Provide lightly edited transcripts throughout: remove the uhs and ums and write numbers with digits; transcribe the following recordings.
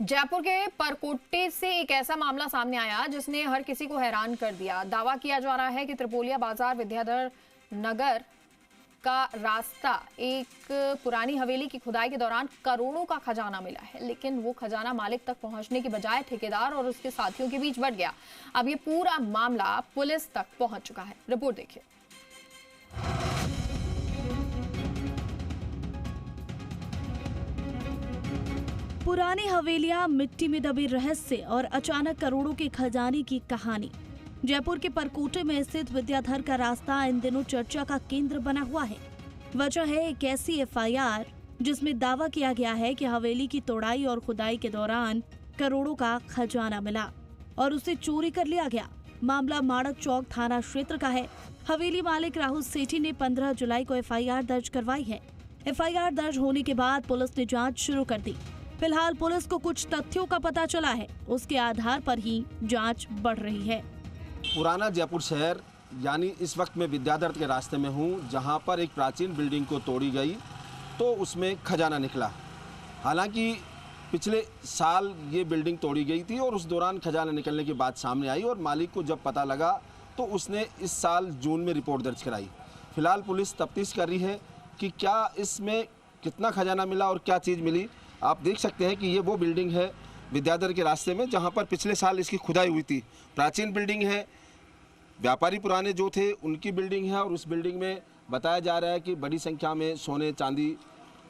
जयपुर के परकोटे से एक ऐसा मामला सामने आया जिसने हर किसी को हैरान कर दिया। दावा किया जा रहा है कि त्रिपोलिया बाजार विद्याधर नगर का रास्ता एक पुरानी हवेली की खुदाई के दौरान करोड़ों का खजाना मिला है, लेकिन वो खजाना मालिक तक पहुंचने के बजाय ठेकेदार और उसके साथियों के बीच बंट गया। अब ये पूरा मामला पुलिस तक पहुंच चुका है। रिपोर्ट देखिए। पुरानी हवेलियां, मिट्टी में दबे रहस्य और अचानक करोड़ों के खजाने की कहानी। जयपुर के परकोटे में स्थित विद्याधर का रास्ता इन दिनों चर्चा का केंद्र बना हुआ है। वजह है एक ऐसी एफआईआर जिसमें दावा किया गया है कि हवेली की तोड़ाई और खुदाई के दौरान करोड़ों का खजाना मिला और उसे चोरी कर लिया गया। मामला माणक चौक थाना क्षेत्र का है। हवेली मालिक राहुल सेठी ने 15 जुलाई को एफआईआर दर्ज करवाई है। एफआईआर दर्ज होने के बाद पुलिस ने जाँच शुरू कर दी। फिलहाल पुलिस को कुछ तथ्यों का पता चला है, उसके आधार पर ही जांच बढ़ रही है। पुराना जयपुर शहर यानी इस वक्त मैं विद्याधर के रास्ते में हूँ, जहाँ पर एक प्राचीन बिल्डिंग को तोड़ी गई तो उसमें खजाना निकला। हालांकि पिछले साल ये बिल्डिंग तोड़ी गई थी और उस दौरान खजाना निकलने की बात सामने आई और मालिक को जब पता लगा तो उसने इस साल जून में रिपोर्ट दर्ज कराई। फिलहाल पुलिस तफ्तीश कर रही है कि क्या इसमें कितना खजाना मिला और क्या चीज़ मिली। आप देख सकते हैं कि ये वो बिल्डिंग है विद्याधर के रास्ते में जहाँ पर पिछले साल इसकी खुदाई हुई थी। प्राचीन बिल्डिंग है, व्यापारी पुराने जो थे उनकी बिल्डिंग है और उस बिल्डिंग में बताया जा रहा है कि बड़ी संख्या में सोने चांदी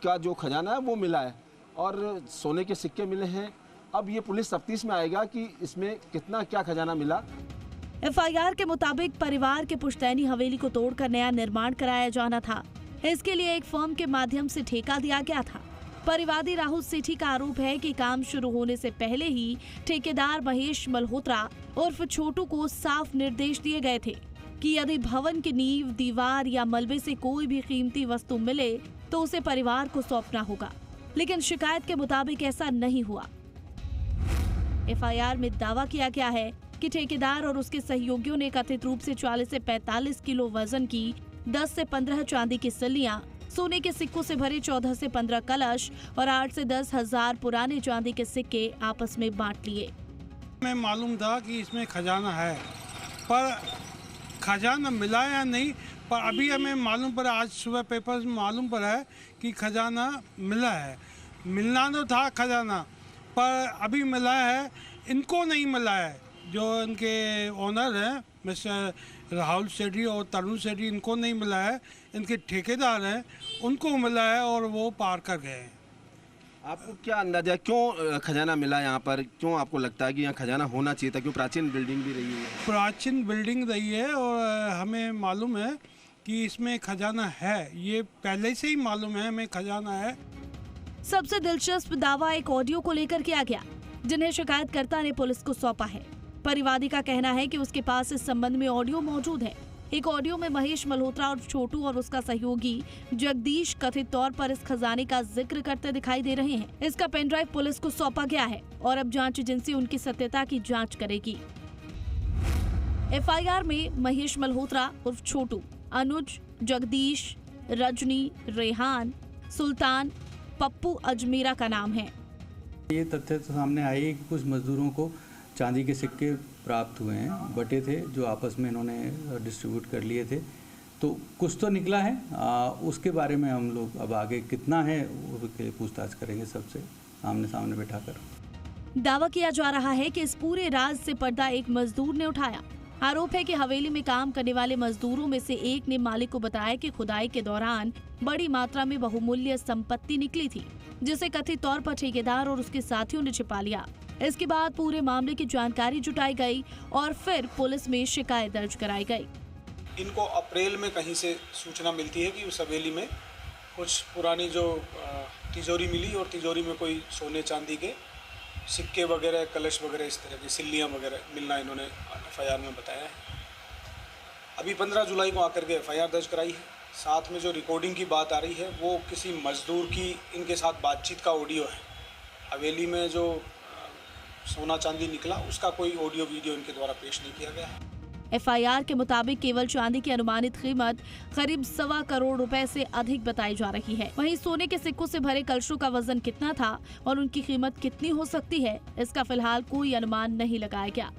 का जो खजाना है वो मिला है और सोने के सिक्के मिले हैं। अब ये पुलिस तफ्तीश में आएगा कि इसमें कितना क्या खजाना मिला। एफआईआर के मुताबिक परिवार के पुश्तैनी हवेली को तोड़कर नया निर्माण कराया जाना था। इसके लिए एक फर्म के माध्यम से ठेका दिया गया था। परिवादी राहुल सेठी का आरोप है कि काम शुरू होने से पहले ही ठेकेदार महेश मल्होत्रा उर्फ छोटू को साफ निर्देश दिए गए थे कि यदि भवन की नींव, दीवार या मलबे से कोई भी कीमती वस्तु मिले तो उसे परिवार को सौंपना होगा, लेकिन शिकायत के मुताबिक ऐसा नहीं हुआ। एफआईआर में दावा किया गया है कि ठेकेदार और उसके सहयोगियों ने कथित रूप से 40 से 45 किलो वजन की 10 से 15 चांदी की सिल्लियां, सोने के सिक्कों से भरे 14 से 15 कलश और 8 से 10 हजार पुराने चांदी के सिक्के आपस में बांट लिए। हमें मालूम था कि इसमें खजाना है, पर खजाना मिला या नहीं, पर अभी हमें मालूम पड़ा, आज सुबह पेपर में मालूम पड़ा है कि खजाना मिला है। मिलना तो था खजाना, पर अभी मिला है, इनको नहीं मिला है। जो इनके ओनर हैं मिस्टर राहुल सेठी और तरुण सेठी, इनको नहीं मिला है। इनके ठेकेदार हैं उनको मिला है और वो पार कर गए हैं। आपको क्या अंदाजा, क्यों खजाना मिला यहाँ पर? क्यों आपको लगता है कि यहाँ खजाना होना चाहिए था? क्यों? प्राचीन बिल्डिंग भी रही है। प्राचीन बिल्डिंग रही है और हमें मालूम है कि इसमें खजाना है, ये पहले से ही मालूम है हमें खजाना है। सबसे दिलचस्प दावा एक ऑडियो को लेकर किया गया, जिन्हें शिकायतकर्ता ने पुलिस को सौंपा है। परिवादी का कहना है कि उसके पास इस संबंध में ऑडियो मौजूद है। एक ऑडियो में महेश मल्होत्रा और छोटू और उसका सहयोगी जगदीश कथित तौर पर इस खजाने का जिक्र करते दिखाई दे रहे हैं। इसका पेन ड्राइव पुलिस को सौंपा गया है और अब जांच एजेंसी उनकी सत्यता की जांच करेगी। एफआईआर में महेश मल्होत्रा उर्फ छोटू, अनुज, जगदीश, रजनी, रेहान, सुल्तान, पप्पू अजमेरा का नाम है। ये तथ्य सामने आई है कि कुछ मजदूरों को चांदी के सिक्के प्राप्त हुए हैं, बटे थे, जो आपस में इन्होंने डिस्ट्रीब्यूट कर लिए थे। तो कुछ तो निकला है, उसके बारे में हम लोग अब आगे कितना है उसके लिए पूछताछ करेंगे सबसे आमने सामने बैठाकर। दावा किया जा रहा है कि इस पूरे राज से पर्दा एक मजदूर ने उठाया। आरोप है कि हवेली में काम करने वाले मजदूरों में से एक ने मालिक को बताया कि खुदाई के दौरान बड़ी मात्रा में बहुमूल्य संपत्ति निकली थी, जिसे कथित तौर पर ठेकेदार और उसके साथियों ने छिपा लिया। इसके बाद पूरे मामले की जानकारी जुटाई गई और फिर पुलिस में शिकायत दर्ज कराई गई। इनको अप्रैल में कहीं से सूचना मिलती है कि उस हवेली में कुछ पुरानी जो तिजोरी मिली और तिजोरी में कोई सोने चांदी के सिक्के वगैरह, कलश वगैरह, इस तरह की सिल्लियाँ वगैरह मिलना इन्होंने एफआईआर में बताया है। अभी 15 जुलाई को आकर के एफआईआर दर्ज कराई है। साथ में जो रिकॉर्डिंग की बात आ रही है वो किसी मजदूर की इनके साथ बातचीत का ऑडियो है। हवेली में जो सोना चांदी निकला उसका कोई ऑडियो वीडियो इनके द्वारा पेश नहीं किया गया है। एफआईआर के मुताबिक केवल चांदी की अनुमानित कीमत करीब 1.25 करोड़ रुपए से अधिक बताई जा रही है। वहीं सोने के सिक्कों से भरे कलशों का वजन कितना था और उनकी कीमत कितनी हो सकती है, इसका फिलहाल कोई अनुमान नहीं लगाया गया।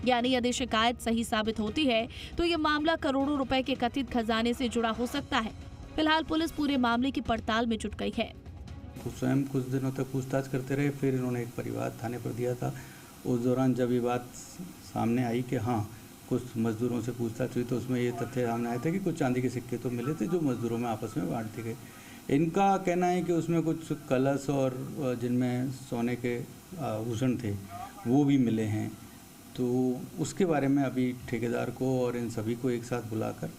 यानी यदि शिकायत सही साबित होती है तो ये मामला करोड़ों रुपए के कथित खजाने से जुड़ा हो सकता है। फिलहाल पुलिस पूरे मामले की पड़ताल में जुट गई है। स्वयं कुछ दिनों तक पूछताछ करते रहे, फिर इन्होंने एक परिवार थाने पर दिया था। उस दौरान जब ये बात सामने आई कि हाँ कुछ मजदूरों से पूछताछ हुई तो उसमें ये तथ्य सामने आए थे कि कुछ चांदी के सिक्के तो मिले थे जो मजदूरों में आपस में बांट दिए गए। इनका कहना है कि उसमें कुछ कलश और जिनमें सोने के आभूषण थे वो भी मिले हैं। तो उसके बारे में अभी ठेकेदार को और इन सभी को एक साथ बुलाकर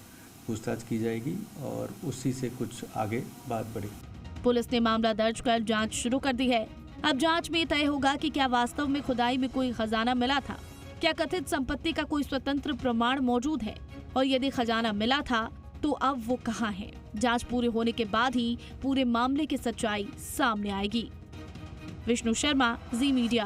पूछताछ की जाएगी और उसी से कुछ आगे बात बढ़ेगी। पुलिस ने मामला दर्ज कर जांच शुरू कर दी है। अब जांच में तय होगा कि क्या वास्तव में खुदाई में कोई खजाना मिला था, क्या कथित संपत्ति का कोई स्वतंत्र प्रमाण मौजूद है और यदि खजाना मिला था तो अब वो कहाँ है। जांच पूरे होने के बाद ही पूरे मामले की सच्चाई सामने आएगी। विष्णु शर्मा, जी मीडिया,